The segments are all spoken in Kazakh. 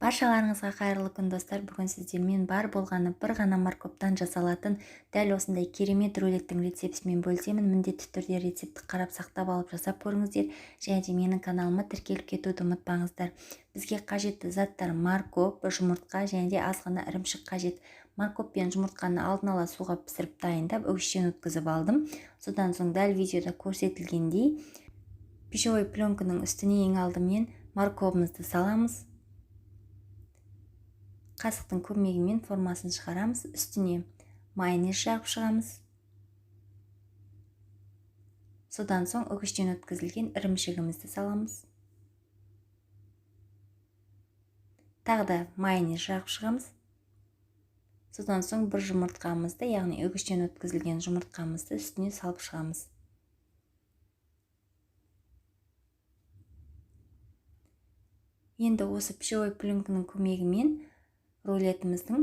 Баршаларыңызға қайырлы күн достар. Бүгін сіздермен бар болғаны бір ғана морковтан жасалатын дәл осындай керемет рулеттің рецептімен бөлісемін. Міндетті түрде рецептті қарап сақтап алып жасап көріңіздер. Және де менің каналыма тіркеліп кетуді ұмытпаңыздар. Бізге қажетті заттар морков, жұмыртқа және де аз ғана ірімшік қажет. Морков пен жұмыртқаны алдын ала суға пісіріп дайындап өгіштен өткізіп алдым. Содан соң дәл видеода көрсетілгендей пищевой пленканың үстіне ең алдымен морковымызды саламыз. Қасықтың көмегімен формасын шығарамыз. Үстіне майонез жағып шығамыз. Содан соң өгіштен өткізілген ірімшігімізді саламыз. Тағы да майонез жағып шығамыз. Содан соң бір жұмыртқамызды, яғни өгіштен өткізілген жұмыртқамызды үстіне салып шығамыз. Енді осы пищевой пленканың көмегімен рулетіміздің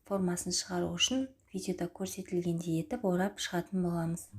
формасын шығару үшін видеода көрсетілгендей етіп орап шығатын боламыз.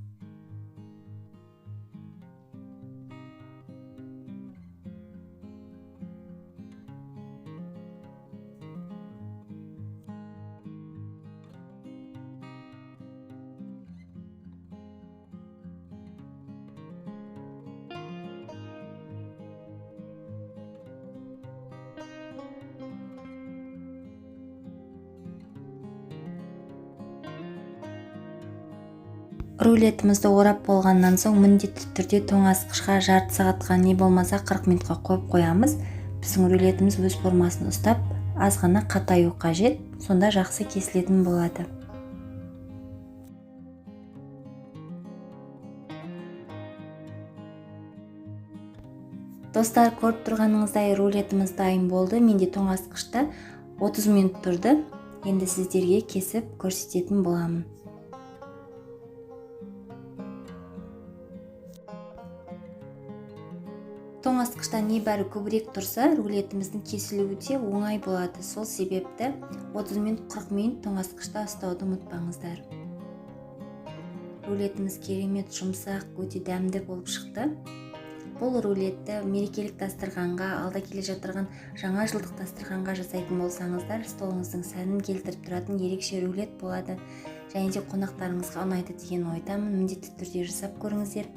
Рулетімізді орап болғаннан соң міндетті түрде тоңазытқышқа жарты сағатқа не болмаса 40 минутқа қойып қоямыз. Біздің рулетіміз өз формасын ұстап, аз ғана қатаю қажет, сонда жақсы кесілетін болады. Достар, көріп тұрғаныңыздай рулетіміз дайын болды. Менде тоңазытқышта 30 минут тұрды. Енді сіздерге кесіп көрсететін боламын. Тоңазытқышта небәрі көбірек тұрса, рулетіміздің кесілуі де оңай болады. Сол себепті 30 минут 40 минут тоңазытқышта ұстауды ұмытпаңыздар. Рулетіміз керемет жұмсақ, өте дәмді болып шықты. Бұл рулетті мерекелік дастарханға, алда келе жатырған жаңа жылдық дастарханға жасайтын болсаңыздар, столыңыздың сәнін келтіріп тұратын ерекше рулет болады. Және де қонақтарыңызға ұнайды деген ойдамын. Міндетті түрде жасап көріңіздер.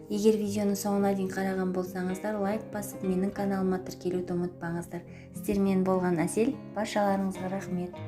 Егер видеоны соңына дейін қараған болсаңыздар, лайк басып, менің каналыма тіркелуді ұмытпаңыздар. Сіздермен болған Әсел, баршаларыңызға рахмет.